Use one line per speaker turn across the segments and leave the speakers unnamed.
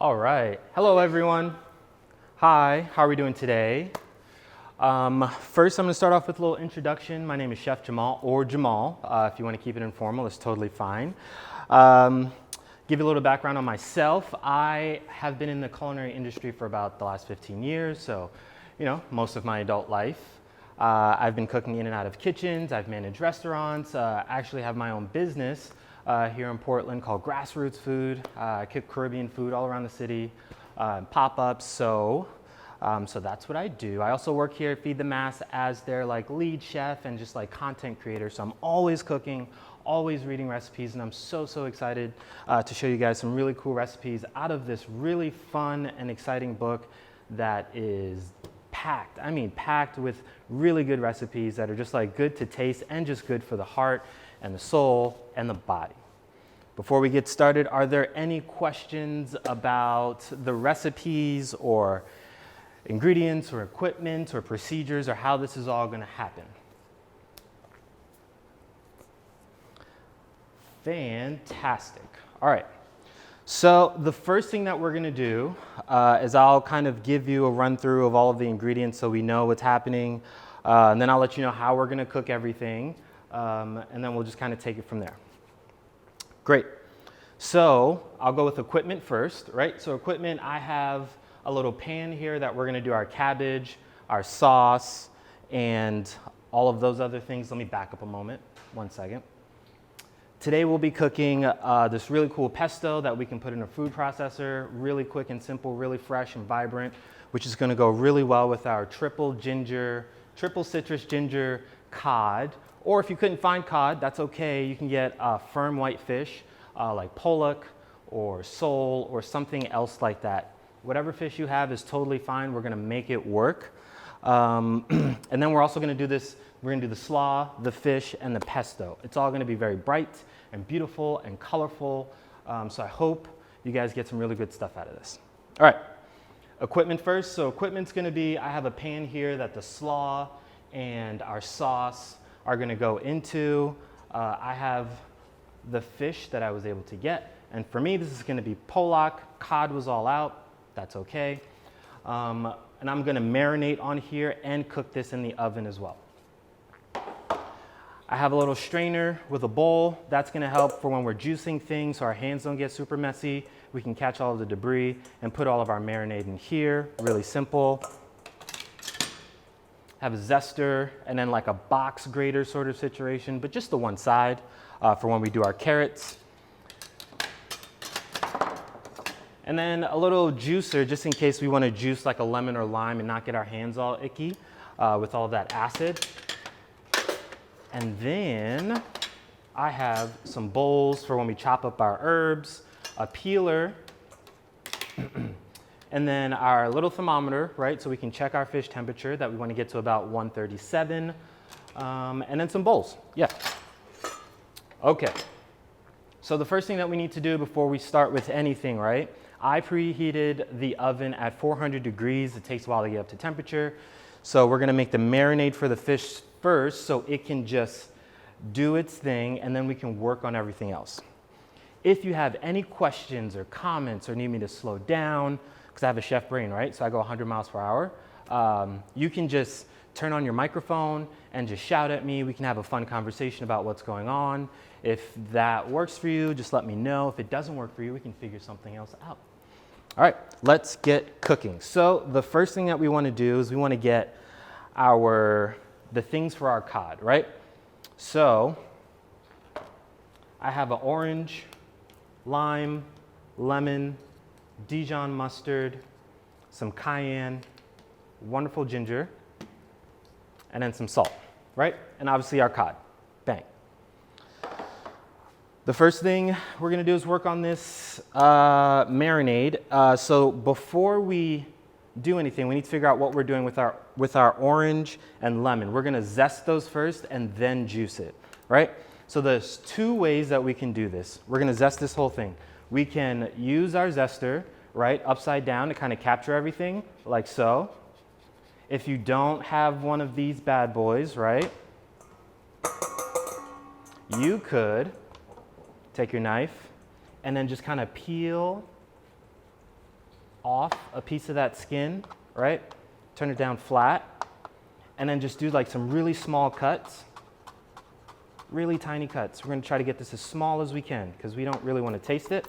All right. Hello, everyone. Hi, how are we doing today? First, I'm going to start off with a little introduction. My name is Chef Jamal, or Jamal. If you want to keep it informal, it's totally fine. Give you a little background on myself. I have been in the culinary industry for about the last 15 years, so, most of my adult life. I've been cooking in and out of kitchens. I've managed restaurants. I actually have my own business here in Portland called Grassroots Food. I cook Caribbean food all around the city, pop-ups. So that's what I do. I also work here at Feed the Mass as their lead chef and just content creator. So I'm always cooking, always reading recipes, and I'm so excited to show you guys some really cool recipes out of this really fun and exciting book that is packed with really good recipes that are just good to taste and just good for the heart and the soul and the body. Before we get started, are there any questions about the recipes or ingredients or equipment or procedures or how this is all going to happen? Fantastic. All right. So the first thing that we're going to do is I'll kind of give you a run through of all of the ingredients so we know what's happening. And then I'll let you know how we're going to cook everything. And then we'll just kind of take it from there. Great. So I'll go with equipment first, right? So equipment, I have a little pan here that we're going to do our cabbage, our sauce, and all of those other things. Let me back up a moment. 1 second. Today we'll be cooking this really cool pesto that we can put in a food processor, really quick and simple, really fresh and vibrant, which is going to go really well with our triple citrus ginger cod. Or if you couldn't find cod, that's okay. You can get firm white fish like pollock or sole or something else like that. Whatever fish you have is totally fine. We're going to make it work. And then we're also going to do this. We're going to do the slaw, the fish, and the pesto. It's all going to be very bright and beautiful and colorful. So I hope you guys get some really good stuff out of this. All right, equipment first. So equipment's going to be, I have a pan here that the slaw and our sauce are going to go into. I have the fish that I was able to get. And for me, this is going to be pollock. Cod was all out. That's okay. And I'm going to marinate on here and cook this in the oven as well. I have a little strainer with a bowl. That's going to help for when we're juicing things so our hands don't get super messy. We can catch all of the debris and put all of our marinade in here. Really simple. Have a zester and then a box grater sort of situation, but just the one side for when we do our carrots. And then a little juicer just in case we want to juice a lemon or lime and not get our hands all icky with all of that acid. And then I have some bowls for when we chop up our herbs, a peeler, and then our little thermometer, right? So we can check our fish temperature that we want to get to about 137, and then some bowls. Yeah. Okay. So the first thing that we need to do before we start with anything, right? I preheated the oven at 400 degrees. It takes a while to get up to temperature. So we're going to make the marinade for the fish first so it can just do its thing, and then we can work on everything else. If you have any questions or comments or need me to slow down, because I have a chef brain, right? So I go 100 miles per hour. You can just turn on your microphone and just shout at me. We can have a fun conversation about what's going on. If that works for you, just let me know. If it doesn't work for you, we can figure something else out. All right, let's get cooking. So the first thing that we want to do is we want to get the things for our cod, right? So I have an orange, lime, lemon, Dijon mustard, some cayenne, wonderful ginger, and then some salt, right? And obviously our cod. Bang. The first thing we're going to do is work on this marinade. So before we do anything, we need to figure out what we're doing with our orange and lemon. We're going to zest those first and then juice it, right? So there's two ways that we can do this. We're going to zest this whole thing. We can use our zester, right, upside down to kind of capture everything, like so. If you don't have one of these bad boys, right, you could take your knife and then just kind of peel off a piece of that skin, right? Turn it down flat, and then just do like some really small cuts, really tiny cuts. We're gonna try to get this as small as we can because we don't really want to taste it.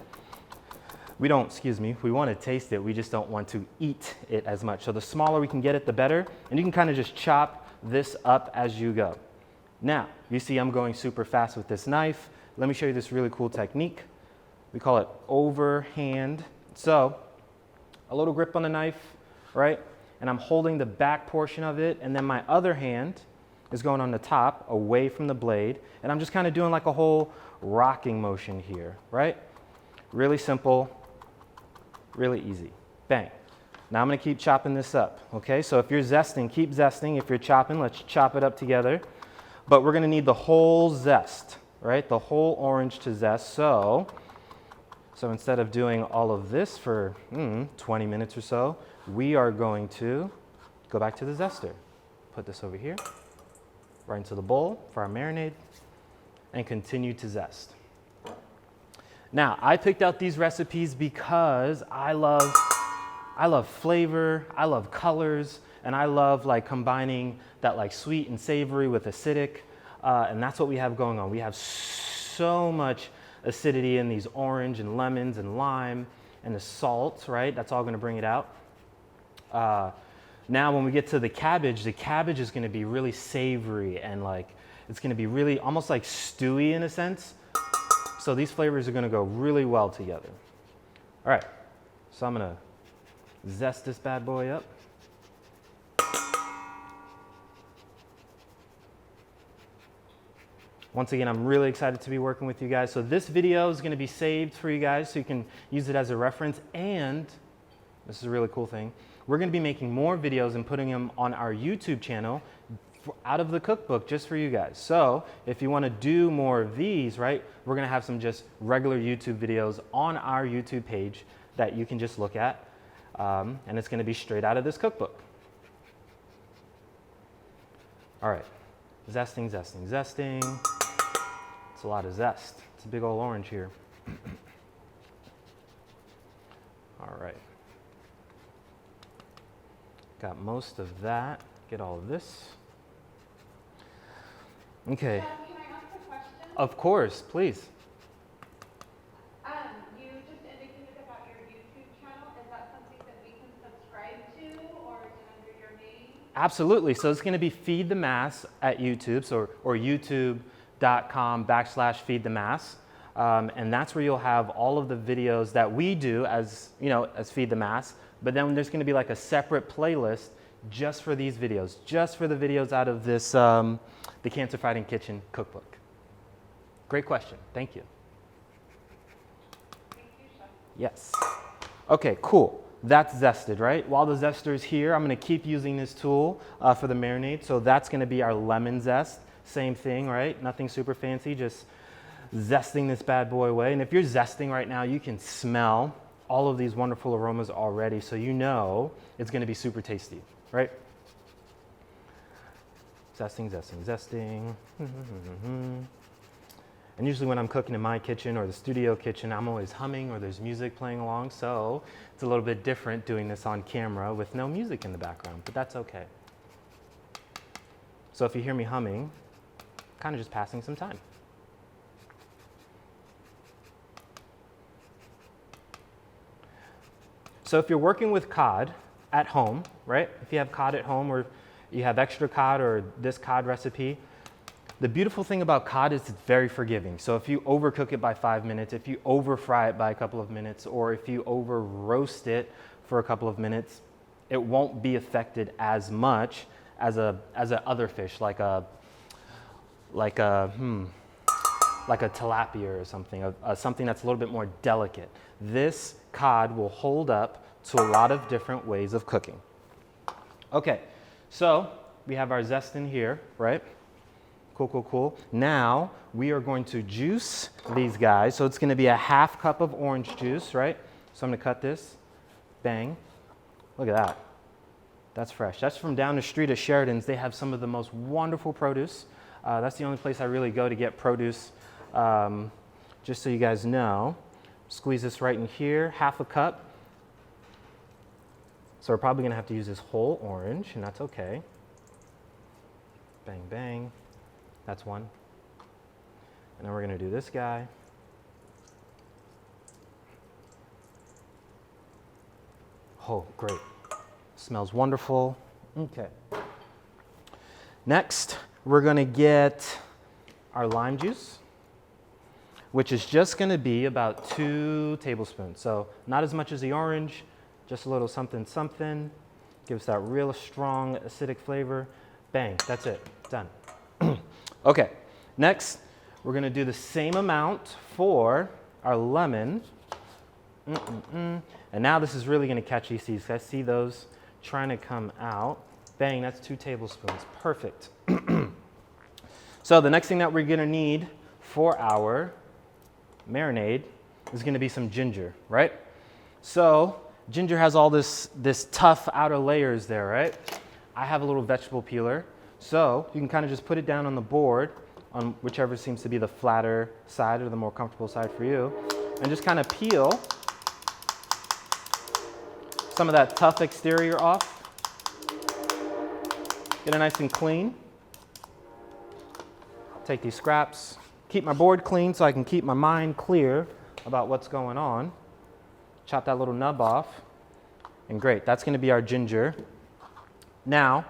We want to taste it, we just don't want to eat it as much. So the smaller we can get it, the better. And you can kind of just chop this up as you go. Now, you see I'm going super fast with this knife. Let me show you this really cool technique. We call it overhand. So, a little grip on the knife, right? And I'm holding the back portion of it, and then my other hand is going on the top, away from the blade, and I'm just kind of doing like a whole rocking motion here, right? Really simple, really easy. Bang. Now I'm gonna keep chopping this up, okay? So if you're zesting, keep zesting. If you're chopping, let's chop it up together. But we're gonna need the whole zest, right? The whole orange to zest. So instead of doing all of this for 20 minutes or so, we are going to go back to the zester. Put this over here, right into the bowl for our marinade, and continue to zest. Now, I picked out these recipes because I love flavor, I love colors, and I love like combining that like sweet and savory with acidic, and that's what we have going on. We have so much acidity in these orange and lemons and lime and the salt, right? That's all gonna bring it out. Now when we get to the cabbage is gonna be really savory and like, it's gonna be really almost like stewy in a sense. So these flavors are gonna go really well together. All right, so I'm gonna zest this bad boy up. Once again, I'm really excited to be working with you guys. So this video is gonna be saved for you guys so you can use it as a reference, and this is a really cool thing. We're gonna be making more videos and putting them on our YouTube channel out of the cookbook just for you guys. So if you wanna do more of these, right, we're gonna have some just regular YouTube videos on our YouTube page that you can just look at, and it's gonna be straight out of this cookbook. All right, zesting, zesting, zesting. It's a lot of zest. It's a big old orange here. All right. Got most of that. Get all of this. Okay.
Can I ask a question?
Of course, please.
You just indicated about your YouTube channel. Is that something that we can subscribe to, or is it under your name?
Absolutely. So it's going to be Feed the Mass at YouTube, so, or youtube.com/Feed the Mass. And that's where you'll have all of the videos that we do as, you know, as Feed the Mass. But then there's going to be like a separate playlist just for these videos, just for the videos out of this, the Cancer Fighting Kitchen cookbook. Great question. Thank you.
Thank you, Chef.
Yes. Okay, cool. That's zested, right? While the zester is here, I'm going to keep using this tool for the marinade. So that's going to be our lemon zest. Same thing, right? Nothing super fancy, just zesting this bad boy away. And if you're zesting right now, you can smell all of these wonderful aromas already, so you know it's going to be super tasty, right? Zesting, zesting, zesting. And usually when I'm cooking in my kitchen or the studio kitchen, I'm always humming or there's music playing along, so it's a little bit different doing this on camera with no music in the background, but that's okay. So if you hear me humming, kind of just passing some time. So if you're working with cod at home, right? If you have cod at home or you have extra cod or this cod recipe, the beautiful thing about cod is it's very forgiving. So if you overcook it by 5 minutes, if you over fry it by a couple of minutes, or if you over roast it for a couple of minutes, it won't be affected as much as a other fish like a tilapia or something, something that's a little bit more delicate. This cod will hold up to a lot of different ways of cooking. Okay, so we have our zest in here, right? Cool, cool, cool. Now we are going to juice these guys. So it's going to be a ½ cup of orange juice, right? So I'm going to cut this. Bang. Look at that. That's fresh. That's from down the street at Sheridan's. They have some of the most wonderful produce. That's the only place I really go to get produce. Just so you guys know. Squeeze this right in here, ½ a cup. So we're probably gonna have to use this whole orange, and that's okay. Bang, bang. That's one. And then we're gonna do this guy. Oh, great. Smells wonderful. Okay. Next, we're gonna get our lime juice, which is just gonna be about 2 tablespoons. So not as much as the orange, just a little something, something. Gives that real strong acidic flavor. Bang, that's it, done. Okay, next, we're gonna do the same amount for our lemon. And now this is really gonna catch these seeds. I see those trying to come out. Bang, that's 2 tablespoons, perfect. So the next thing that we're gonna need for our marinade is gonna be some ginger, right? So ginger has all this tough outer layers there, right? I have a little vegetable peeler, so you can kind of just put it down on the board on whichever seems to be the flatter side or the more comfortable side for you, and just kind of peel some of that tough exterior off. Get it nice and clean. Take these scraps, keep my board clean so I can keep my mind clear about what's going on. Chop that little nub off, and great, that's gonna be our ginger. Now,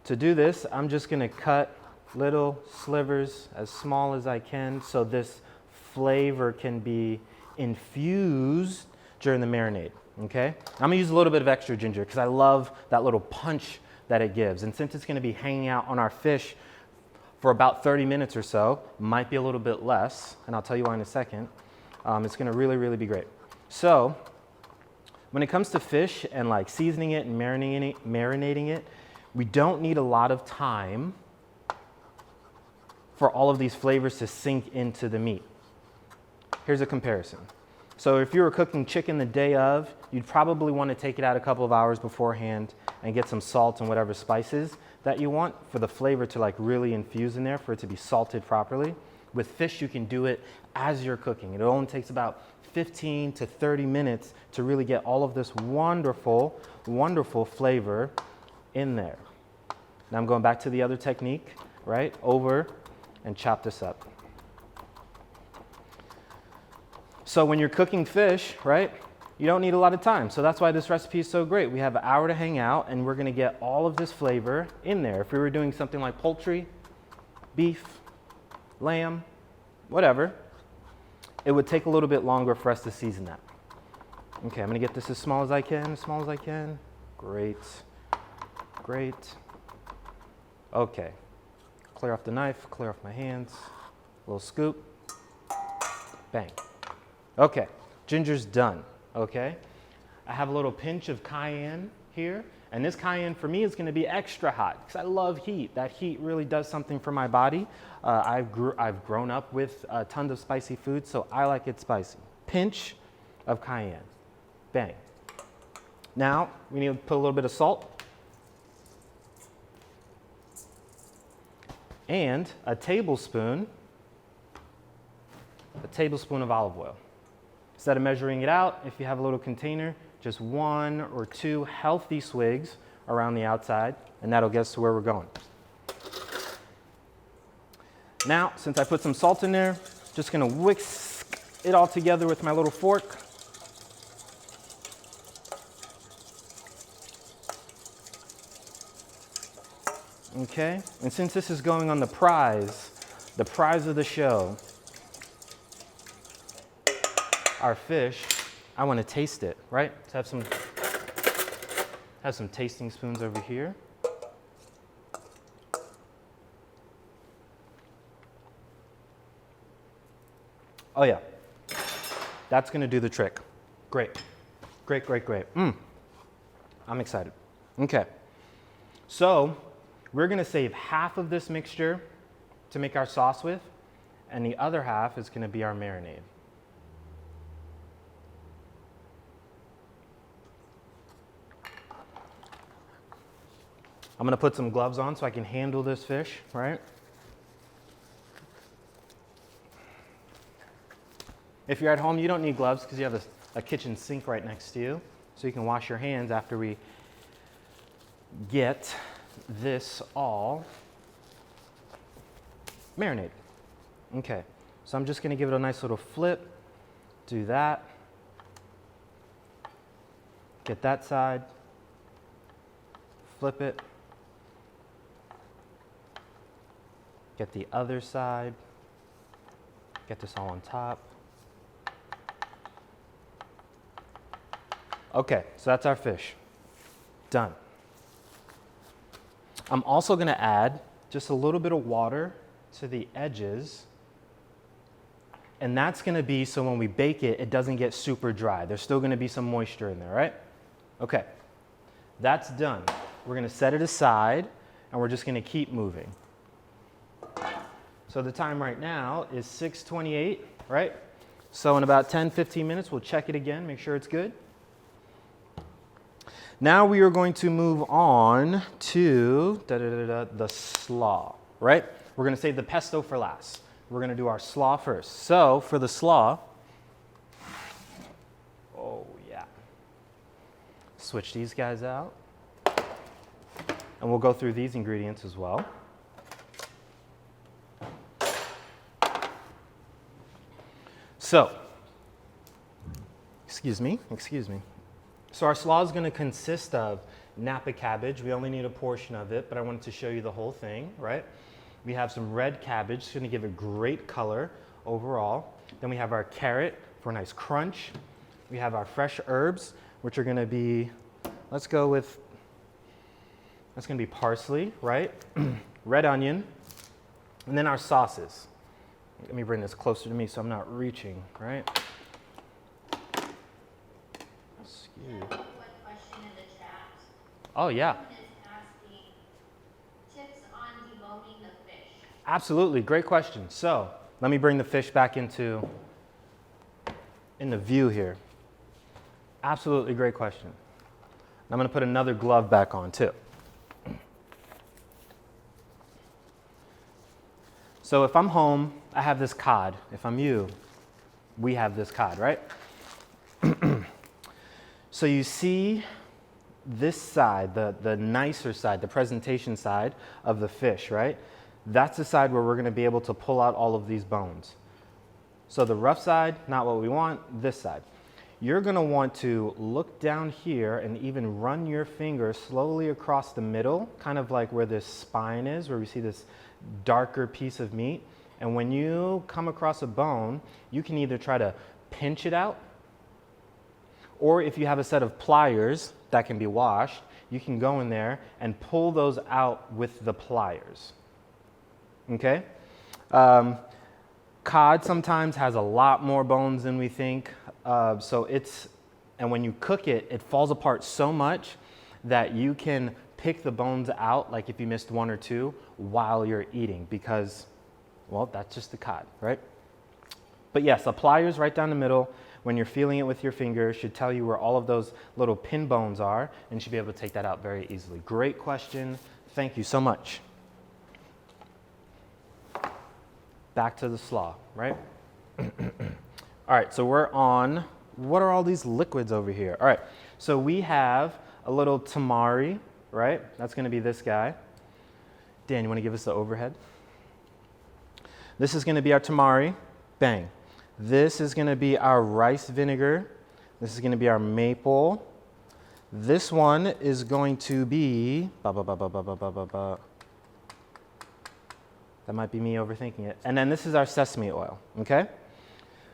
to do this, I'm just gonna cut little slivers as small as I can so this flavor can be infused during the marinade, okay? I'm gonna use a little bit of extra ginger because I love that little punch that it gives. And since it's gonna be hanging out on our fish for about 30 minutes or so, might be a little bit less, and I'll tell you why in a second, it's gonna really, really be great. So, when it comes to fish and like seasoning it and marinating it, we don't need a lot of time for all of these flavors to sink into the meat. Here's a comparison. So if you were cooking chicken the day of, you'd probably want to take it out a couple of hours beforehand and get some salt and whatever spices that you want for the flavor to like really infuse in there, for it to be salted properly. With fish, you can do it as you're cooking. It only takes about 15 to 30 minutes to really get all of this wonderful, wonderful flavor in there. Now I'm going back to the other technique, right? Over and chop this up. So when you're cooking fish, right, you don't need a lot of time. So that's why this recipe is so great. We have an hour to hang out and we're gonna get all of this flavor in there. If we were doing something like poultry, beef, lamb, whatever, it would take a little bit longer for us to season that. Okay, I'm gonna get this as small as I can, as small as I can. Great, great. Okay, clear off the knife, clear off my hands, a little scoop, bang. Okay, ginger's done, okay? I have a little pinch of cayenne here, and this cayenne for me is gonna be extra hot because I love heat. That heat really does something for my body. I've grown up with tons of spicy food, so I like it spicy. Pinch of cayenne, bang. Now, we need to put a little bit of salt and a tablespoon of olive oil. Instead of measuring it out, if you have a little container, just 1 or 2 healthy swigs around the outside, and that'll get us to where we're going. Now, since I put some salt in there, just gonna whisk it all together with my little fork. Okay, and since this is going on the prize of the show, our fish, I want to taste it, right? So have some tasting spoons over here. Oh yeah, that's gonna do the trick. Great, great, great, great. I'm excited. Okay, so we're gonna save half of this mixture to make our sauce with, and the other half is gonna be our marinade. I'm gonna put some gloves on so I can handle this fish, right? If you're at home, you don't need gloves because you have a kitchen sink right next to you, so you can wash your hands after we get this all marinated. Okay, so I'm just gonna give it a nice little flip, do that, get that side, flip it, get the other side, get this all on top. Okay, so that's our fish. Done. I'm also gonna add just a little bit of water to the edges, and that's gonna be so when we bake it, it doesn't get super dry. There's still gonna be some moisture in there, right? Okay, that's done. We're gonna set it aside, and we're just gonna keep moving. So the time right now is 6:28, right? So in about 10, 15 minutes, we'll check it again, make sure it's good. Now we are going to move on to the slaw, right? We're going to save the pesto for last. We're going to do our slaw first. So for the slaw, oh yeah, switch these guys out. And we'll go through these ingredients as well. So, excuse me. So our slaw is going to consist of Napa cabbage. We only need a portion of it, but I wanted to show you the whole thing, right? We have some red cabbage. It's going to give a great color overall. Then we have our carrot for a nice crunch. We have our fresh herbs, which are going to be, that's going to be parsley, right? Red onion. And then our sauces. Let me bring this closer to me so I'm not reaching, right?
One question in the chat.
Oh, yeah.
Someone is asking tips on deboning the fish.
Absolutely, great question. So let me bring the fish back into view here. Absolutely great question. I'm going to put another glove back on too. So if I'm home, I have this cod. If I'm you, we have this cod, right? So you see this side, the nicer side, the presentation side of the fish, right? That's the side where we're going to be able to pull out all of these bones. So the rough side, not what we want, this side. You're going to want to look down here and even run your finger slowly across the middle, kind of like where this spine is, where we see this darker piece of meat. And when you come across a bone, you can either try to pinch it out, or if you have a set of pliers that can be washed, you can go in there and pull those out with the pliers. Okay? Cod sometimes has a lot more bones than we think. And when you cook it, it falls apart so much that you can pick the bones out, like if you missed one or two, while you're eating, because, well, that's just the cod, right? But yes, the pliers right down the middle, when you're feeling it with your finger, should tell you where all of those little pin bones are, and you should be able to take that out very easily. Great question. Thank you so much. Back to the slaw, right? All right, so we're on, what are all these liquids over here? All right, so we have a little tamari, right? That's going to be this guy. Dan, you want to give us the overhead? This is going to be our tamari. Bang. This is going to be our rice vinegar. This is going to be our maple. This one is going to be, that might be me overthinking it. And then this is our sesame oil, okay?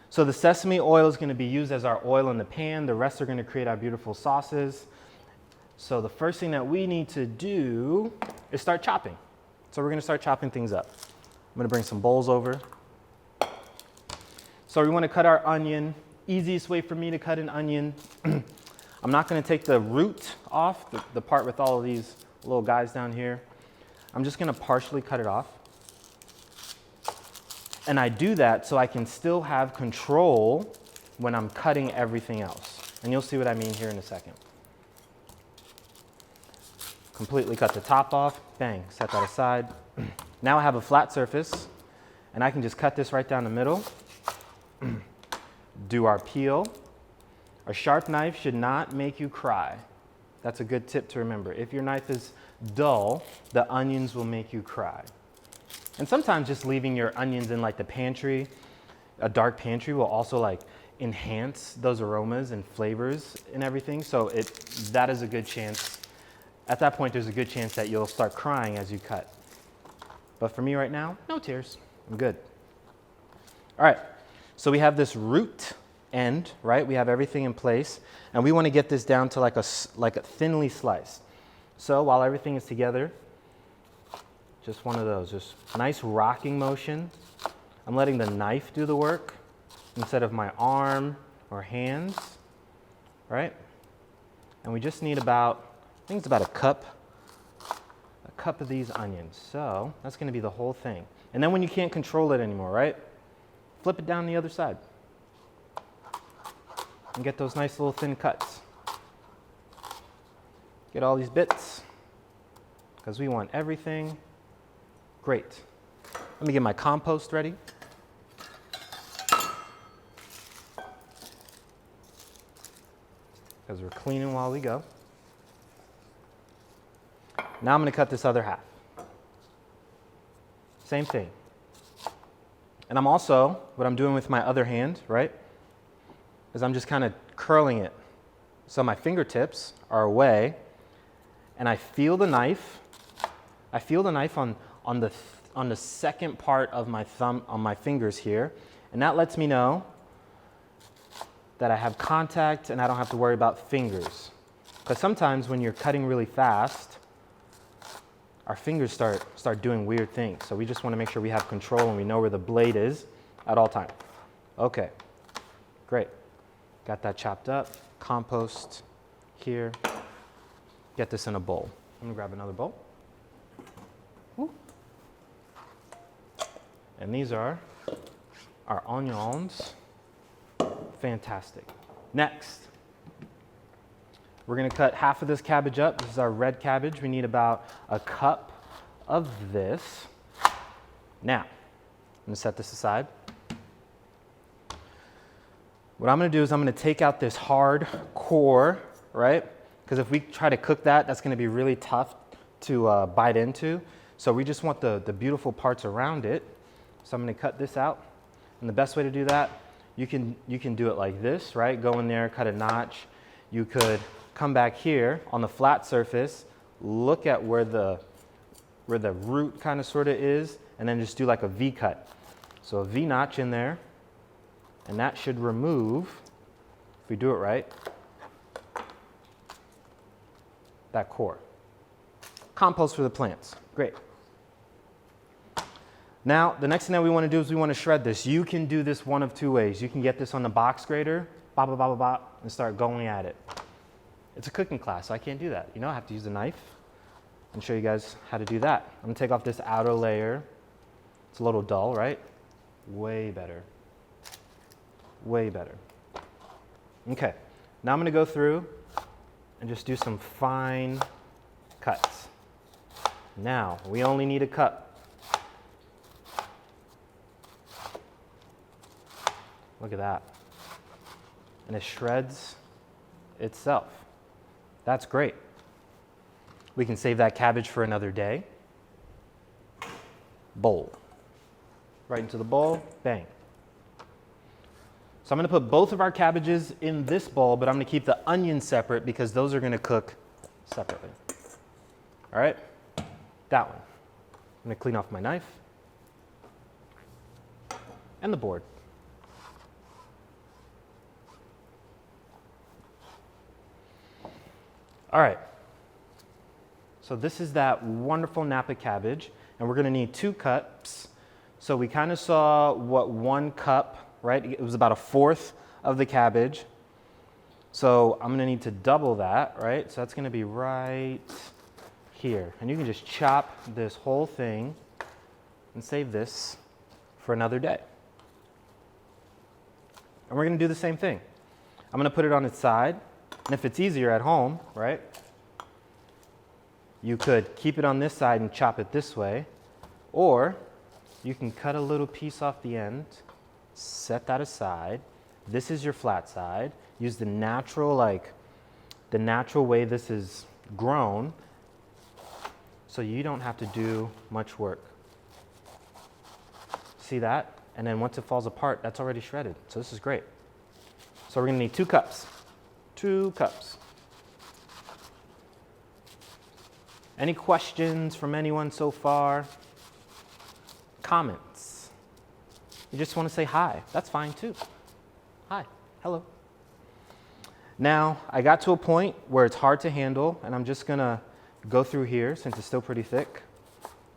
So the sesame oil is going to be used as our oil in the pan. The rest are going to create our beautiful sauces. So the first thing that we need to do is start chopping. So we're going to start chopping things up. I'm going to bring some bowls over. So we want to cut our onion. Easiest way for me to cut an onion. I'm not going to take the root off, the part with all of these little guys down here. I'm just going to partially cut it off. And I do that so I can still have control when I'm cutting everything else. And you'll see what I mean here in a second. Completely cut the top off. Bang, set that aside. Now I have a flat surface, and I can just cut this right down the middle. Do our peel. A sharp knife should not make you cry. That's a good tip to remember. If your knife is dull, the onions will make you cry. And sometimes just leaving your onions in like the pantry, a dark pantry, will also like enhance those aromas and flavors and everything. So that is a good chance. At that point, there's a good chance that you'll start crying as you cut. But for me right now, no tears. I'm good. All right, so we have this root end, right? We have everything in place, and we want to get this down to like a thinly sliced. So while everything is together, just one of those, just nice rocking motion. I'm letting the knife do the work instead of my arm or hands, right? And we just need about, I think it's about a cup of these onions. So that's going to be the whole thing. And then when you can't control it anymore, right? Flip it down the other side and get those nice little thin cuts. Get all these bits because we want everything great. Let me get my compost ready. Because we're cleaning while we go. Now I'm going to cut this other half. Same thing. And I'm also, what I'm doing with my other hand, right, is I'm just kind of curling it. So my fingertips are away, and I feel the knife. I feel the knife on the second part of my thumb, on my fingers here, and that lets me know that I have contact and I don't have to worry about fingers. Because sometimes when you're cutting really fast, our fingers start doing weird things. So we just want to make sure we have control and we know where the blade is at all times. Okay, great. Got that chopped up. Compost here. Get this in a bowl. I'm gonna grab another bowl. Woo. And these are our onions. Fantastic. Next, we're going to cut half of this cabbage up. This is our red cabbage. We need about a cup of this. Now, I'm going to set this aside. What I'm going to do is I'm going to take out this hard core, right? Because if we try to cook that, that's going to be really tough to bite into. So we just want the beautiful parts around it. So I'm going to cut this out. And the best way to do that, you can do it like this, right? Go in there, cut a notch. You could come back here on the flat surface, look at where the root kind of sort of is, and then just do like a V cut. So a V notch in there, and that should remove, if we do it right, that core. Compost for the plants, great. Now, the next thing that we want to do is we want to shred this. You can do this one of two ways. You can get this on the box grater, bop, bop, bop, bop, and start going at it. It's a cooking class, so I can't do that. You know, I have to use a knife and show you guys how to do that. I'm going to take off this outer layer. It's a little dull, right? Way better. Way better. Okay, now I'm going to go through and just do some fine cuts. Now, we only need a cup. Look at that. And it shreds itself. That's great. We can save that cabbage for another day. Bowl. Right into the bowl, bang. So I'm going to put both of our cabbages in this bowl, but I'm going to keep the onions separate because those are going to cook separately. All right? That one. I'm going to clean off my knife and the board. All right, so this is that wonderful Napa cabbage, and we're gonna need 2 cups. So we kind of saw what 1 cup, right? It was about 1/4 of the cabbage. So I'm gonna need to double that, right? So that's gonna be right here. And you can just chop this whole thing and save this for another day. And we're gonna do the same thing. I'm gonna put it on its side. And if it's easier at home, right, you could keep it on this side and chop it this way, or you can cut a little piece off the end, set that aside. This is your flat side. Use the natural the natural way this is grown, so you don't have to do much work. See that? And then once it falls apart, that's already shredded. So this is great. So we're gonna need 2 cups. 2 cups. Any questions from anyone so far? Comments? You just want to say hi. That's fine too. Hi. Hello. Now, I got to a point where it's hard to handle, and I'm just going to go through here, since it's still pretty thick,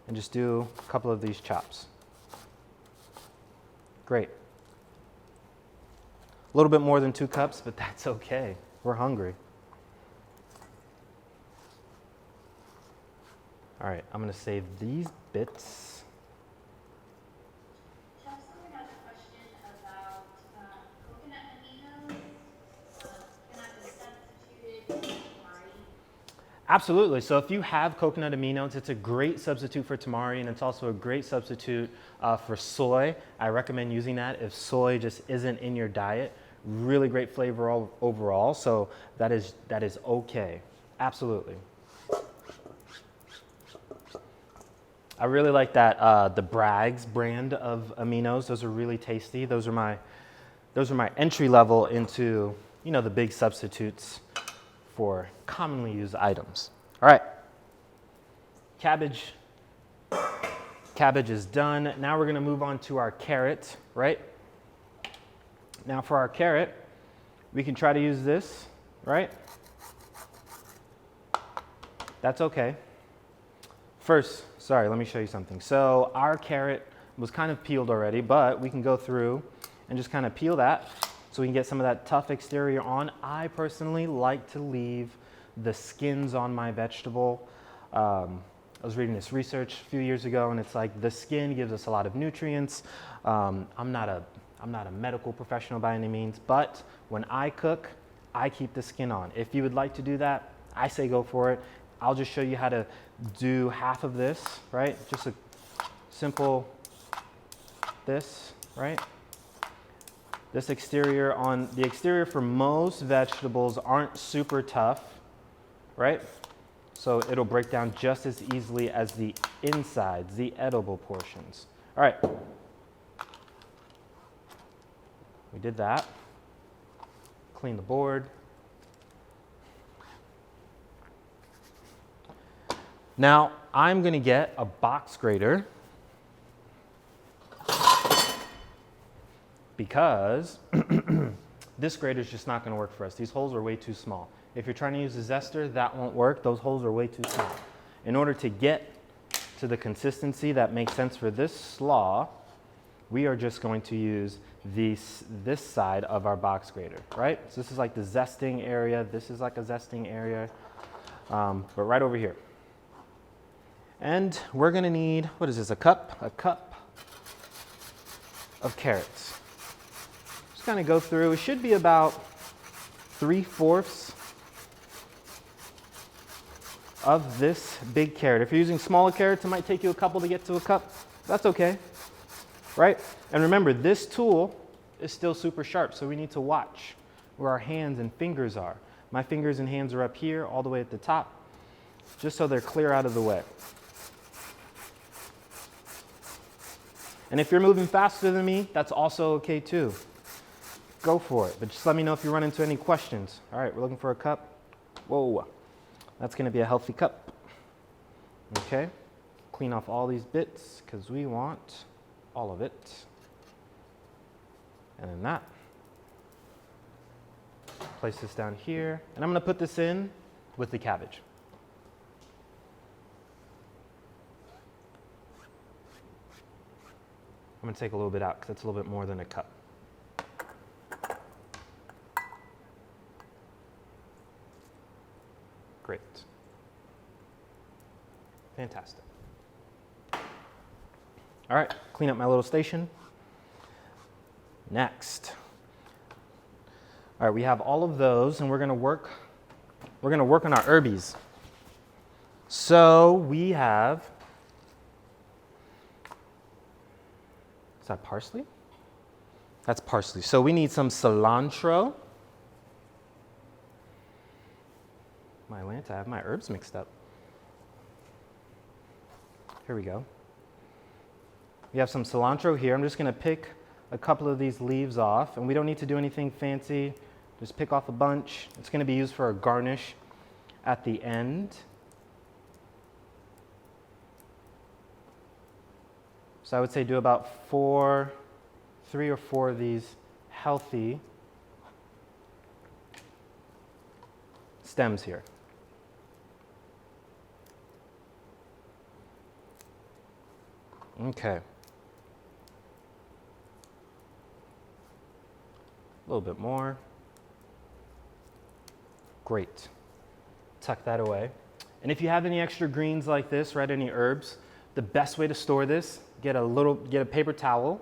and just do a couple of these chops. Great. A little bit more than 2 cups, but that's okay. We're hungry. All right, I'm going to save these bits.
Chef Sawyer has a question about coconut aminos. Can that be substituted for tamari?
Absolutely. So if you have coconut aminos, it's a great substitute for tamari, and it's also a great substitute for soy. I recommend using that if soy just isn't in your diet. Really great flavor overall, so that is okay. Absolutely. I really like that the Bragg's brand of aminos. Those are really tasty. Those are my entry level into, you know, the big substitutes for commonly used items. All right. Cabbage is done. Now we're going to move on to our carrot, right? Now for our carrot, we can try to use this, right? That's okay. First, sorry, let me show you something. So our carrot was kind of peeled already, but we can go through and just kind of peel that so we can get some of that tough exterior on. I personally like to leave the skins on my vegetable. I was reading this research a few years ago, and it's like the skin gives us a lot of nutrients. I'm not a medical professional by any means, but when I cook, I keep the skin on. If you would like to do that, I say go for it. I'll just show you how to do half of this, right? Just a simple this, right? This exterior on the exterior for most vegetables aren't super tough, right? So it'll break down just as easily as the insides, the edible portions. All right. We did that. Clean the board. Now, I'm going to get a box grater because this grater is just not going to work for us. These holes are way too small. If you're trying to use a zester, that won't work. Those holes are way too small. In order to get to the consistency that makes sense for this slaw, we are just going to use this side of our box grater, right? So this is like the zesting area. This is like a zesting area, but right over here. And we're going to need, what is this, a cup? A cup of carrots. Just kind of go through. It should be about 3/4 of this big carrot. If you're using smaller carrots, it might take you a couple to get to a cup. That's okay, right? And remember, this tool is still super sharp, so we need to watch where our hands and fingers are. My fingers and hands are up here, all the way at the top, just so they're clear out of the way. And if you're moving faster than me, that's also okay too. Go for it, but just let me know if you run into any questions. All right, we're looking for a cup. Whoa, that's gonna be a healthy cup. Okay, clean off all these bits because we want all of it. And then that. Place this down here, and I'm gonna put this in with the cabbage. I'm going to take a little bit out because it's a little bit more than a cup. Great. Fantastic. All right, clean up my little station. Next. All right, we have all of those, and we're going to work on our herbies. So we have, is that parsley? That's parsley. So we need some cilantro. My Lanta, I have my herbs mixed up. Here we go. We have some cilantro here. I'm just gonna pick a couple of these leaves off, and we don't need to do anything fancy. Just pick off a bunch. It's gonna be used for a garnish at the end. So I would say do about 3 or 4 of these healthy stems here. Okay. A little bit more. Great. Tuck that away. And if you have any extra greens like this, right, any herbs, the best way to store this, get a paper towel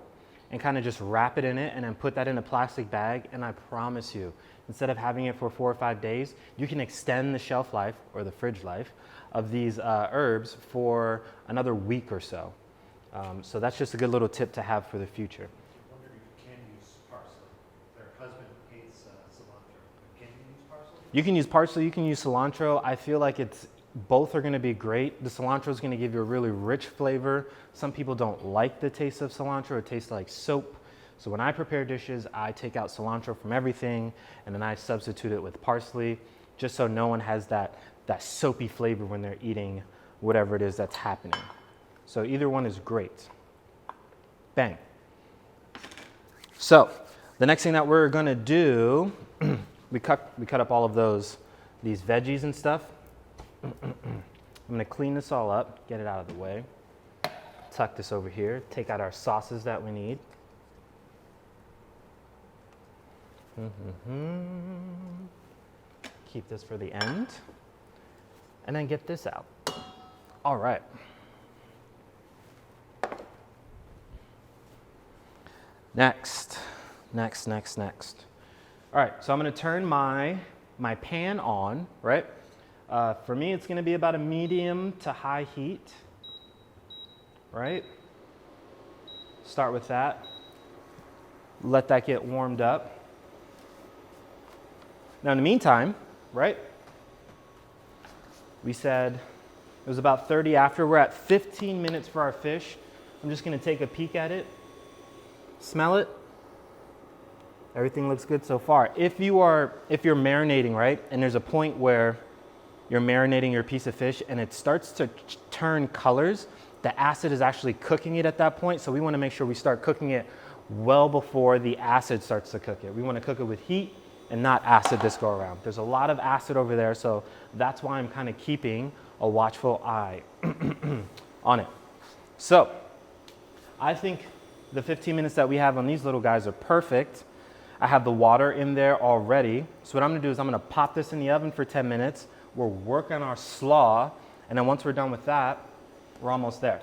and kind of just wrap it in it and then put that in a plastic bag, and I promise you, instead of having it for 4 or 5 days, you can extend the shelf life or the fridge life of these herbs for another week or so. So that's just a good little tip to have for the future.
I wonder if you can use parsley. Their husband hates cilantro. Can you use parsley?
You can use parsley, you can use cilantro. I feel like both are gonna be great. The cilantro is gonna give you a really rich flavor. Some people don't like the taste of cilantro. It tastes like soap. So when I prepare dishes, I take out cilantro from everything and then I substitute it with parsley, just so no one has that soapy flavor when they're eating whatever it is that's happening. So either one is great. Bang. So the next thing that we're gonna do, we cut up all of these veggies and stuff. I'm gonna clean this all up, get it out of the way. Tuck this over here, take out our sauces that we need. Keep this for the end. And then get this out. All right. Next. All right, so I'm gonna turn my pan on, right? For me, it's gonna be about a medium to high heat, right? Start with that. Let that get warmed up. Now in the meantime, right? We said it was about 30 after. We're at 15 minutes for our fish. I'm just gonna take a peek at it. Smell it. Everything looks good so far. If you're marinating, right, and there's a point where you're marinating your piece of fish and it starts to turn colors, the acid is actually cooking it at that point. So we want to make sure we start cooking it well before the acid starts to cook it. We want to cook it with heat and not acid this go around. There's a lot of acid over there, so that's why I'm kind of keeping a watchful eye on it. So I think the 15 minutes that we have on these little guys are perfect. I have the water in there already. So what I'm gonna do is I'm gonna pop this in the oven for 10 minutes. We'll work on our slaw, and then once we're done with that, we're almost there.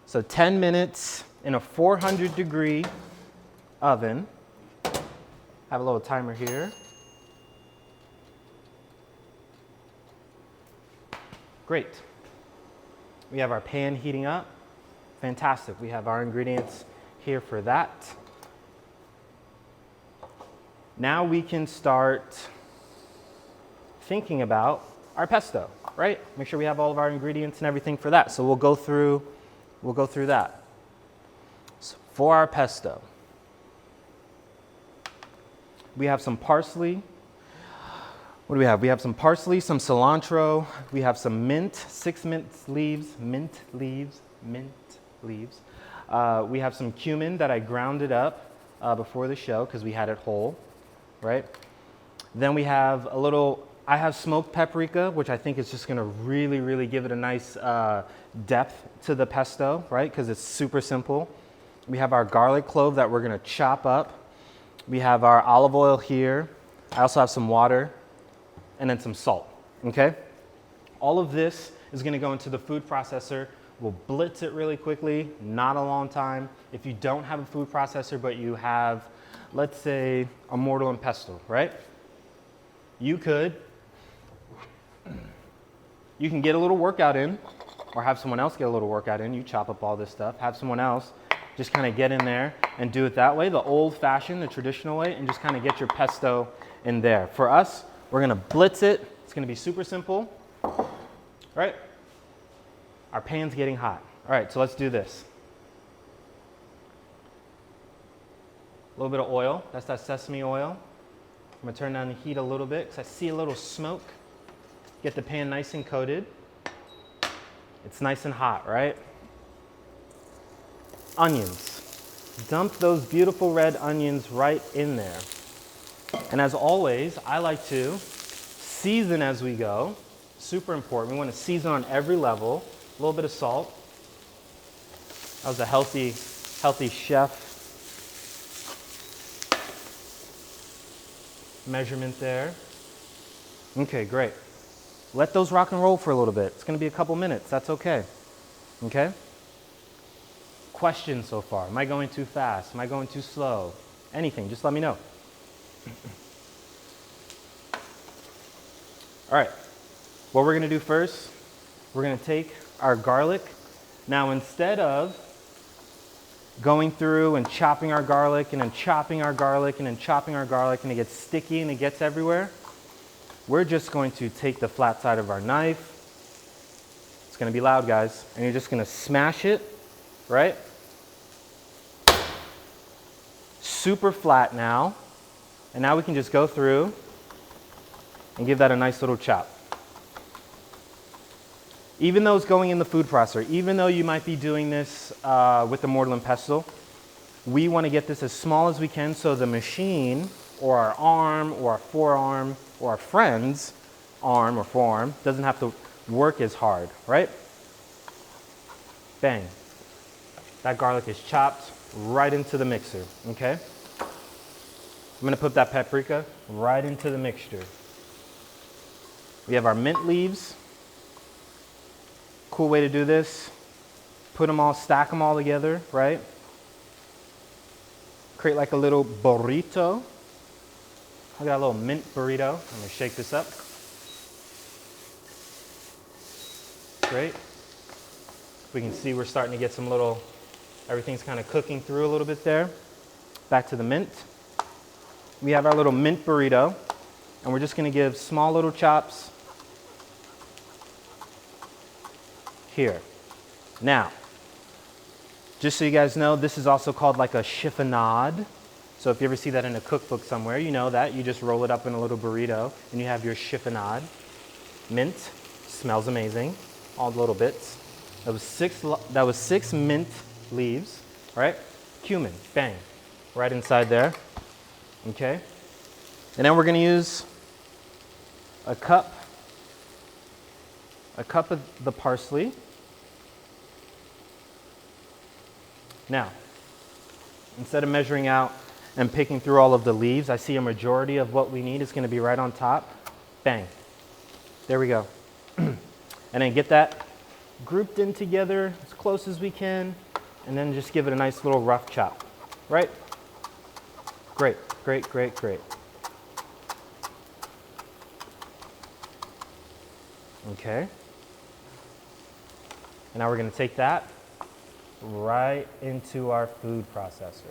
So 10 minutes in a 400-degree oven. Have a little timer here. Great. We have our pan heating up. Fantastic. We have our ingredients here for that. Now we can start thinking about our pesto, right? Make sure we have all of our ingredients and everything for that. So we'll go through that. So for our pesto, we have some parsley. What do we have? We have some parsley, some cilantro. We have some mint, 6 mint leaves. We have some cumin that I grounded up before the show because we had it whole, right? Then we have I have smoked paprika, which I think is just gonna really, really give it a nice depth to the pesto, right? Because it's super simple. We have our garlic clove that we're gonna chop up. We have our olive oil here. I also have some water and then some salt, okay? All of this is gonna go into the food processor. We'll blitz it really quickly, not a long time. If you don't have a food processor, but you have, let's say, a mortar and pestle, right? You can get a little workout in, or have someone else get a little workout in. You chop up all this stuff, have someone else just kind of get in there and do it that way, the old-fashioned, the traditional way, and just kind of get your pesto in there. For us, we're gonna blitz it It's gonna be super simple. All right, our pan's getting hot. All right, so let's do this. A little bit of oil, that's that sesame oil. I'm gonna turn down the heat a little bit because I see a little smoke. Get the pan nice and coated. It's nice and hot, right? Onions. Dump those beautiful red onions right in there. And as always, I like to season as we go. Super important. We want to season on every level. A little bit of salt. That was a healthy chef measurement there. Okay, great. Let those rock and roll for a little bit. It's going to be a couple minutes. That's okay. Okay? Questions so far? Am I going too fast? Am I going too slow? Anything, just let me know. All right. What we're going to do first, we're going to take our garlic. Now, instead of going through and chopping our garlic and then chopping our garlic and then chopping our garlic and it gets sticky and it gets everywhere, we're just going to take the flat side of our knife. It's going to be loud, guys. And you're just going to smash it, right? Super flat now. And now we can just go through and give that a nice little chop. Even though it's going in the food processor, even though you might be doing this with the mortar and pestle, we want to get this as small as we can so the machine or our arm or our forearm or our friend's arm or forearm doesn't have to work as hard, right? Bang. That garlic is chopped right into the mixer, okay? I'm gonna put that paprika right into the mixture. We have our mint leaves. Cool way to do this. Put them all, stack them all together, right? Create like a little burrito. I got a little mint burrito. I'm gonna shake this up. Great. We can see we're starting to get some little, everything's kind of cooking through a little bit there. Back to the mint. We have our little mint burrito, and we're just gonna give small little chops here. Now, just so you guys know, this is also called like a chiffonade. So if you ever see that in a cookbook somewhere, you know that. You just roll it up in a little burrito and you have your chiffonade. Mint, smells amazing, all the little bits. That was six mint leaves, right? Cumin, bang, right inside there, okay? And then we're gonna use a cup of the parsley. Now, instead of measuring out and picking through all of the leaves, I see a majority of what we need is going to be right on top. Bang. There we go. And then get that grouped in together as close as we can, and then just give it a nice little rough chop, right? Great, great, great, great. Okay. And now we're going to take that right into our food processor.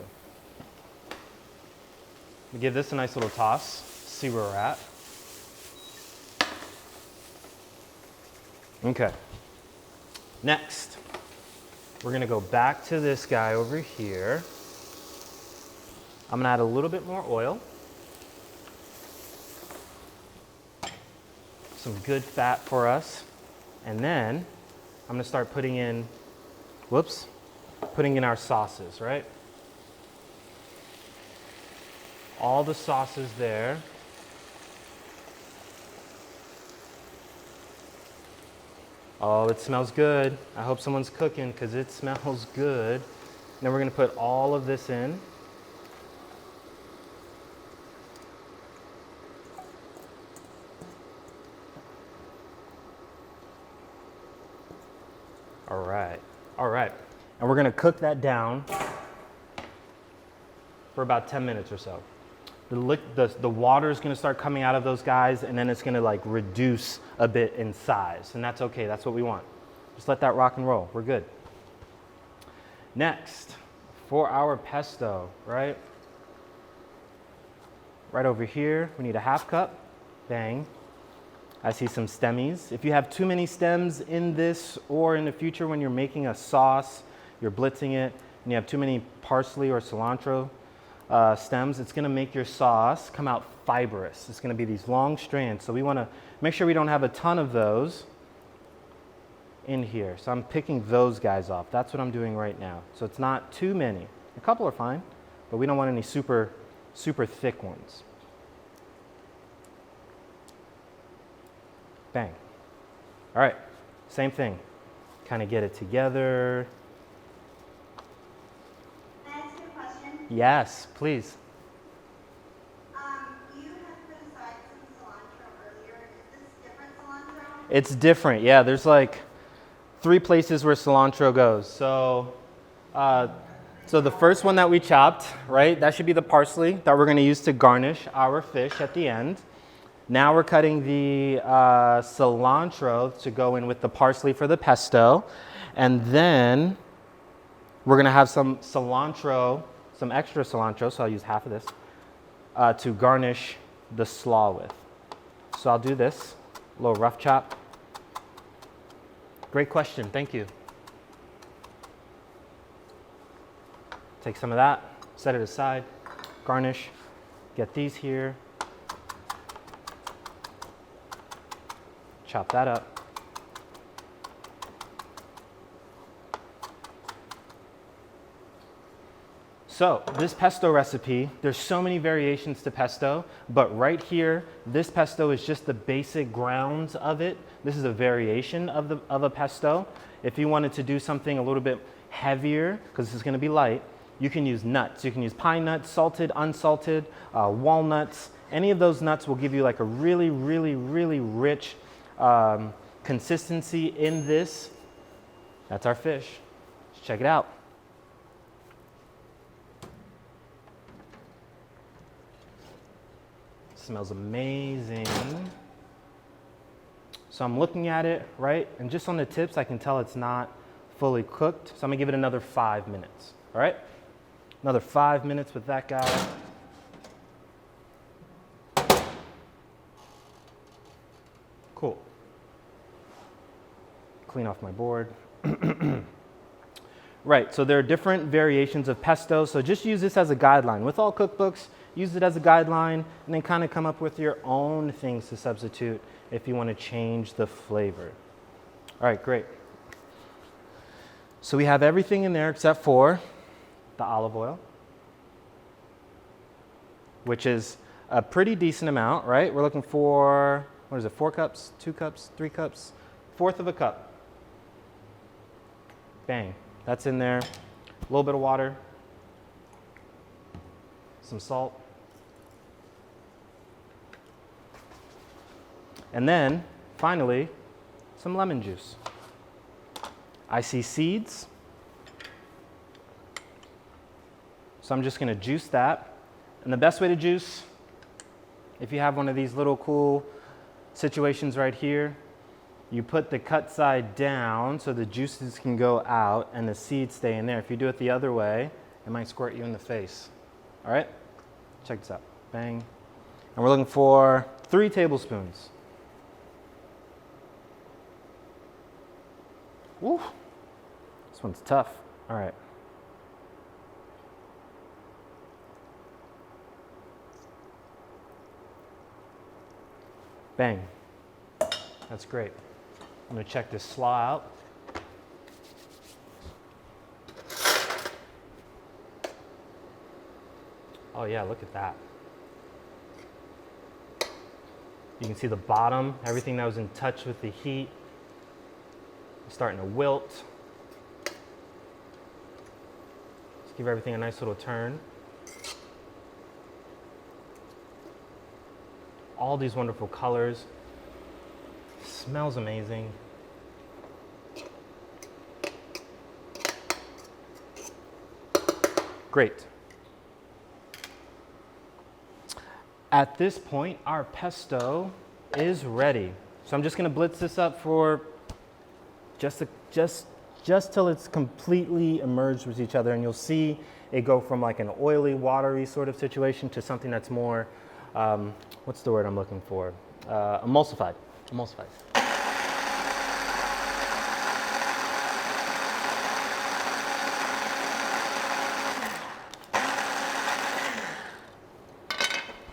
We give this a nice little toss, see where we're at. Okay. Next, we're gonna go back to this guy over here. I'm gonna add a little bit more oil. Some good fat for us. And then I'm gonna start putting in, putting in our sauces, right? All the sauces there. Oh, it smells good. I hope someone's cooking because it smells good. Then we're gonna put all of this in. All right. And we're gonna cook that down for about 10 minutes or so. The water is gonna start coming out of those guys, and then it's gonna like reduce a bit in size, and that's okay, that's what we want. Just let that rock and roll, we're good. Next, for our pesto, right? Right over here, we need a half cup, bang. I see some stemmies. If you have too many stems in this, or in the future when you're making a sauce, you're blitzing it, and you have too many parsley or cilantro stems, it's gonna make your sauce come out fibrous. It's gonna be these long strands. So we wanna make sure we don't have a ton of those in here. So I'm picking those guys off. That's what I'm doing right now. So it's not too many. A couple are fine, but we don't want any super thick ones. Bang. All right, same thing. Kind of get it together.
Can I ask you a question?
Yes, please.
You had put aside some cilantro earlier. Is this different cilantro?
It's different, yeah. There's like 3 places where cilantro goes. So the first one that we chopped, right, that should be the parsley that we're gonna use to garnish our fish at the end. Now we're cutting the cilantro to go in with the parsley for the pesto. And then we're gonna have some cilantro, some extra cilantro, so I'll use half of this, to garnish the slaw with. So I'll do this, a little rough chop. Great question, thank you. Take some of that, set it aside, garnish, get these here. Chop that up. So this pesto recipe, there's so many variations to pesto, but right here, this pesto is just the basic grounds of it. This is a variation of a pesto. If you wanted to do something a little bit heavier, because this is gonna be light, you can use nuts. You can use pine nuts, salted, unsalted, walnuts. Any of those nuts will give you like a really rich consistency in this. That's our fish. Let's check it out. Smells amazing. So I'm looking at it, right? And just on the tips, I can tell it's not fully cooked. So I'm gonna give it another 5 minutes, all right? Another 5 minutes with that guy. Cool. Clean off my board. Right, so there are different variations of pesto, so just use this as a guideline. With all cookbooks, use it as a guideline, and then kind of come up with your own things to substitute if you want to change the flavor. All right, great. So we have everything in there except for the olive oil, which is a pretty decent amount, right? We're looking for, what is it, 4 cups, 2 cups, 3 cups, 1/4 of a cup. Bang, that's in there. A little bit of water, some salt. And then, finally, some lemon juice. I see seeds, so I'm just gonna juice that. And the best way to juice, if you have one of these little cool situations right here, you put the cut side down so the juices can go out and the seeds stay in there. If you do it the other way, it might squirt you in the face. All right, check this out, bang. And we're looking for 3 tablespoons. Woo, this one's tough. All right. Bang, that's great. I'm gonna check this slaw out. Oh yeah, look at that. You can see the bottom, everything that was in touch with the heat, starting to wilt. Let's give everything a nice little turn. All these wonderful colors. Smells amazing. Great. At this point, our pesto is ready. So I'm just gonna blitz this up for just till it's completely emmerged with each other, and you'll see it go from like an oily, watery sort of situation to something that's more, what's the word I'm looking for? Emulsified. Almost 5.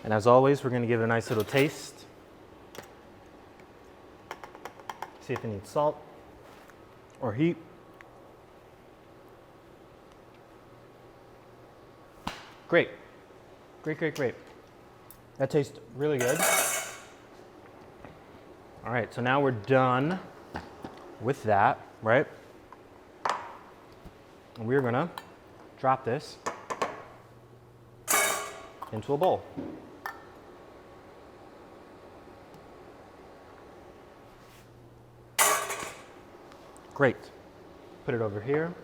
And as always, we're going to give it a nice little taste. See if it needs salt or heat. Great. Great, great, great. That tastes really good. All right, so now we're done with that, right? And we're gonna drop this into a bowl. Great. Put it over here.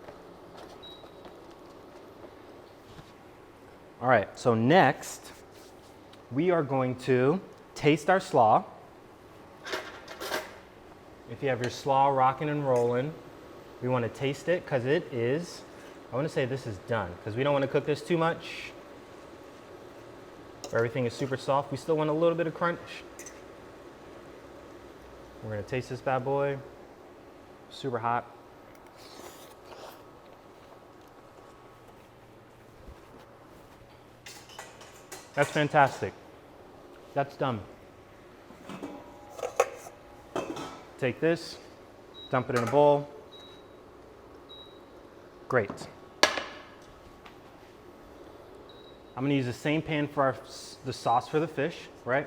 All right, so next, we are going to taste our slaw. If you have your slaw rocking and rolling, we want to taste it because it is, I want to say this is done because we don't want to cook this too much. Everything is super soft. We still want a little bit of crunch. We're going to taste this bad boy. Super hot. That's fantastic. That's done. Take this, dump it in a bowl. Great. I'm gonna use the same pan for the sauce for the fish, right?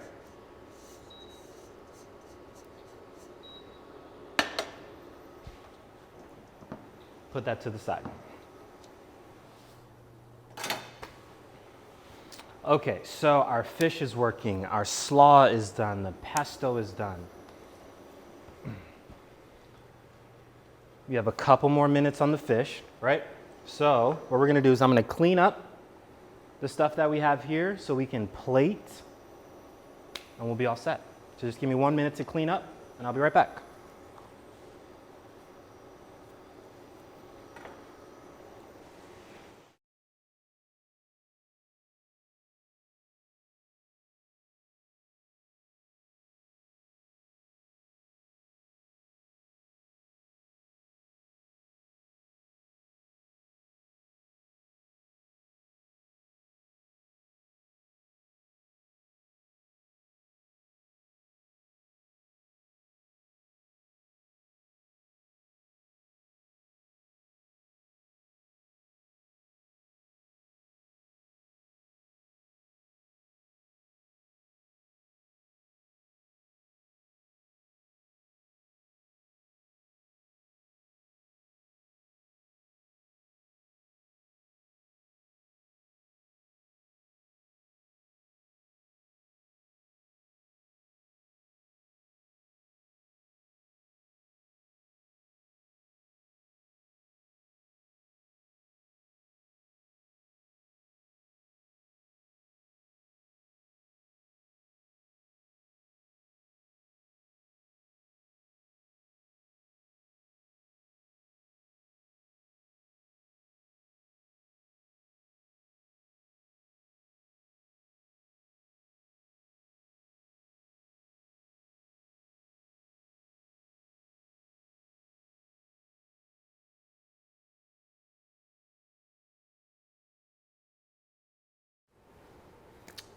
Put that to the side. Okay, so our fish is working, our slaw is done, the pesto is done. We have a couple more minutes on the fish, right? So what we're gonna do is I'm gonna clean up the stuff that we have here so we can plate and we'll be all set. So just give me 1 minute to clean up and I'll be right back.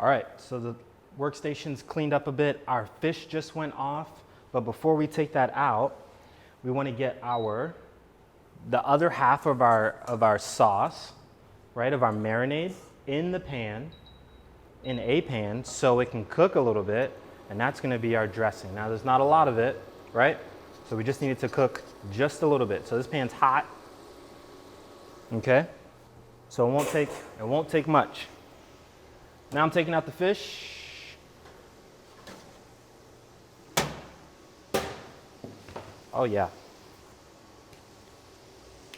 All right, so the workstation's cleaned up a bit. Our fish just went off, but before we take that out, we want to get the other half of our sauce, right, of our marinade in a pan, so it can cook a little bit, and that's going to be our dressing. Now, there's not a lot of it, right? So we just need it to cook just a little bit. So this pan's hot, okay? So it won't take much. Now I'm taking out the fish. Oh yeah.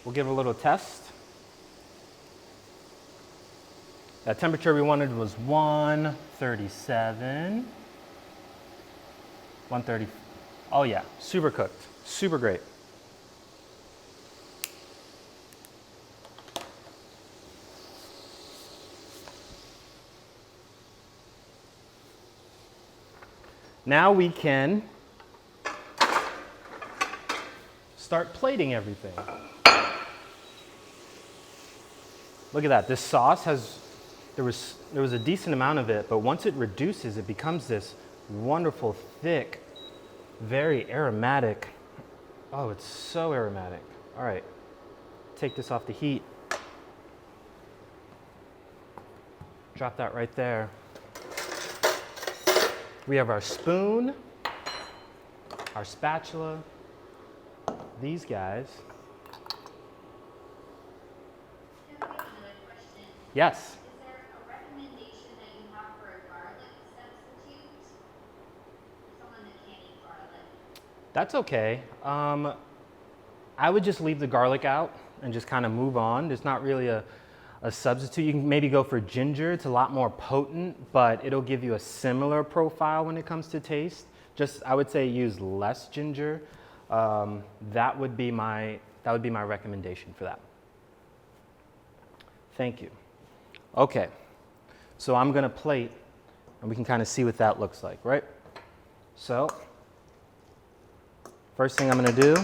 We'll give it a little test. That temperature we wanted was 137. 130. Oh yeah, super cooked, super great. Now we can start plating everything. Look at that. This sauce has, there was a decent amount of it, but once it reduces, it becomes this wonderful, thick, very aromatic. Oh, it's so aromatic. All right, take this off the heat. Drop that right there. We have our spoon, our spatula, these guys.
Another question.
Yes,
Is there a recommendation that you have for a garlic substitute? Someone that can't eat garlic.
that's okay. I would just leave the garlic out and just kind of move on. There's not really a substitute. You can maybe go for ginger. It's a lot more potent, but it'll give you a similar profile when it comes to taste. Just, I would say use less ginger. That would be my recommendation for that. Thank you. Okay, so I'm gonna plate and we can kind of see what that looks like, right? So, first thing I'm gonna do,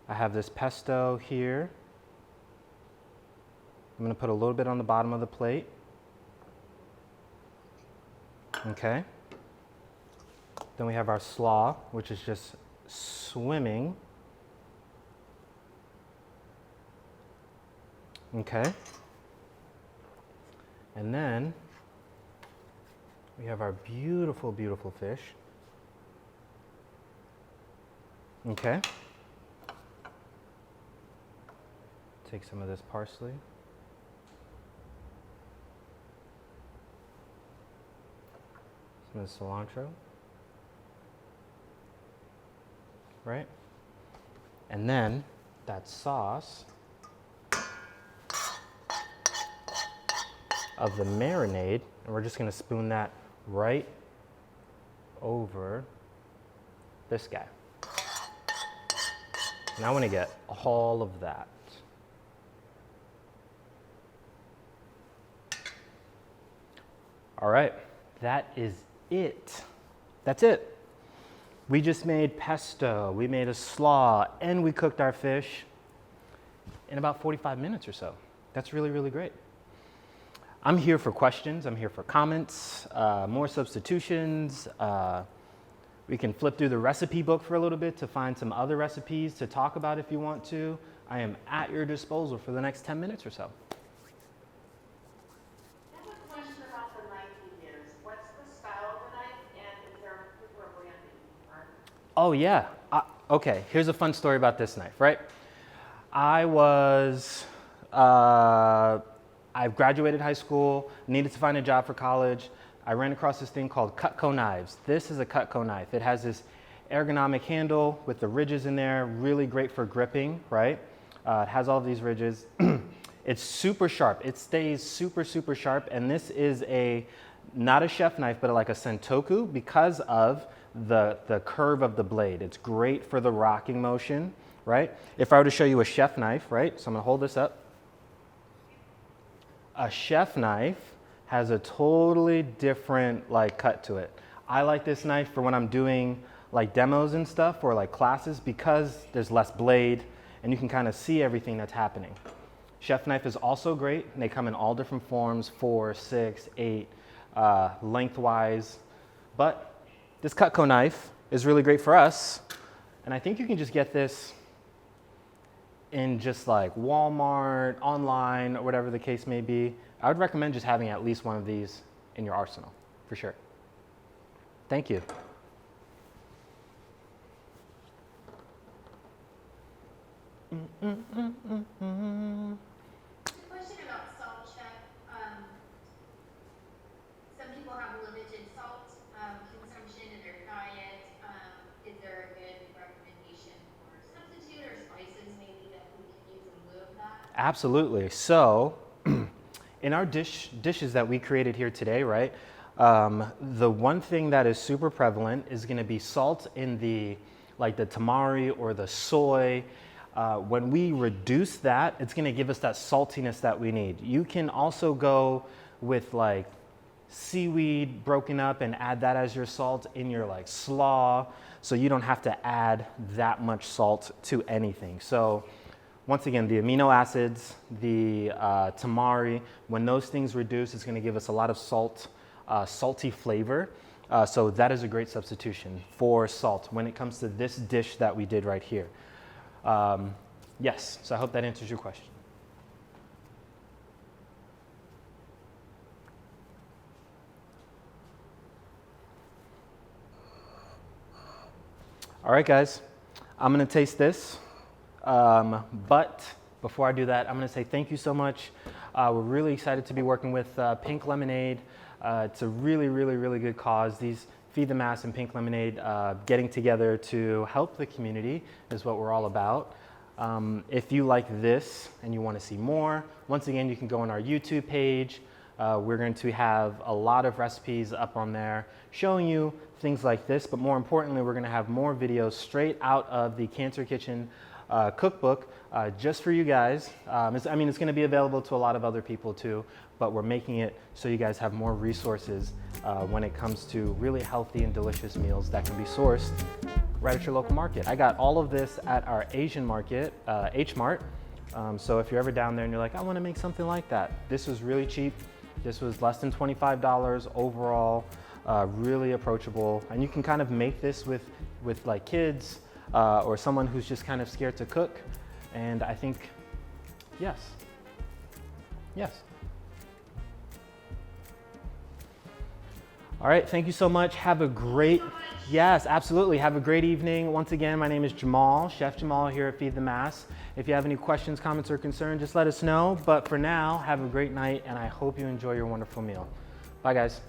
I have this pesto here. I'm gonna put a little bit on the bottom of the plate. Okay. Then we have our slaw, which is just swimming. Okay. And then we have our beautiful, beautiful fish. Okay. Take some of this parsley. Some of the cilantro. Right? And then that sauce of the marinade, and we're just gonna spoon that right over this guy. And I wanna get all of that. All right, that is it. That's it. We just made pesto, we made a slaw, and we cooked our fish in about 45 minutes or so. That's really, really great. I'm here for questions, I'm here for comments, more substitutions. We can flip through the recipe book for a little bit to find some other recipes to talk about if you want to. I am at your disposal for the next 10 minutes or so.
I have a question about the knife you use. What's the style of the knife, and is there a particular brand that you prefer?
Oh yeah, okay, here's a fun story about this knife, right? I graduated high school, needed to find a job for college. I ran across this thing called Cutco Knives. This is a Cutco knife. It has this ergonomic handle with the ridges in there, really great for gripping, right? It has all of these ridges. It's super sharp. It stays super, super sharp. And this is not a chef knife, but like a sentoku because of the curve of the blade. It's great for the rocking motion, right? If I were to show you a chef knife, right? So I'm gonna hold this up. A chef knife has a totally different like cut to it. I like this knife for when I'm doing like demos and stuff or like classes because there's less blade and you can kind of see everything that's happening. Chef knife is also great and they come in all different forms, 4, 6, 8, lengthwise. But this Cutco knife is really great for us. And I think you can just get this in just like Walmart, online, or whatever the case may be. I would recommend just having at least one of these in your arsenal, for sure. Thank you.
Question about salt, Chef. Some people have limited salt consumption in their diet. Is there a good recommendation for substitute or spices maybe that we can use in lieu of that?
Absolutely. So, in our dishes that we created here today, right? The one thing that is super prevalent is going to be salt in the tamari or the soy. When we reduce that, it's going to give us that saltiness that we need. You can also go with like seaweed broken up and add that as your salt in your like slaw, so you don't have to add that much salt to anything. So once again, the amino acids, the tamari, when those things reduce, it's going to give us a lot of salt, salty flavor. So that is a great substitution for salt when it comes to this dish that we did right here. Yes, so I hope that answers your question. All right, guys, I'm gonna taste this. But before I do that, I'm gonna say thank you so much. We're really excited to be working with Pink Lemonade. It's a really, really, really good cause. These Feed the Mass and Pink Lemonade getting together to help the community is what we're all about. If you like this and you wanna see more, once again, you can go on our YouTube page. We're going to have a lot of recipes up on there showing you things like this, but more importantly, we're gonna have more videos straight out of the Cancer Kitchen cookbook just for you guys. It's going to be available to a lot of other people too, but we're making it so you guys have more resources when it comes to really healthy and delicious meals that can be sourced right at your local market. I got all of this at our Asian market, H Mart. So if you're ever down there and you're like, I want to make something like that, this was really cheap. This was less than $25 overall, really approachable, and you can kind of make this with like kids. Or someone who's just kind of scared to cook. And I think, yes. All right, thank you so much. Have a great, yes, absolutely. Have a great evening. Once again, my name is Jamal, Chef Jamal here at Feed the Mass. If you have any questions, comments, or concerns, just let us know. But for now, have a great night, and I hope you enjoy your wonderful meal. Bye, guys.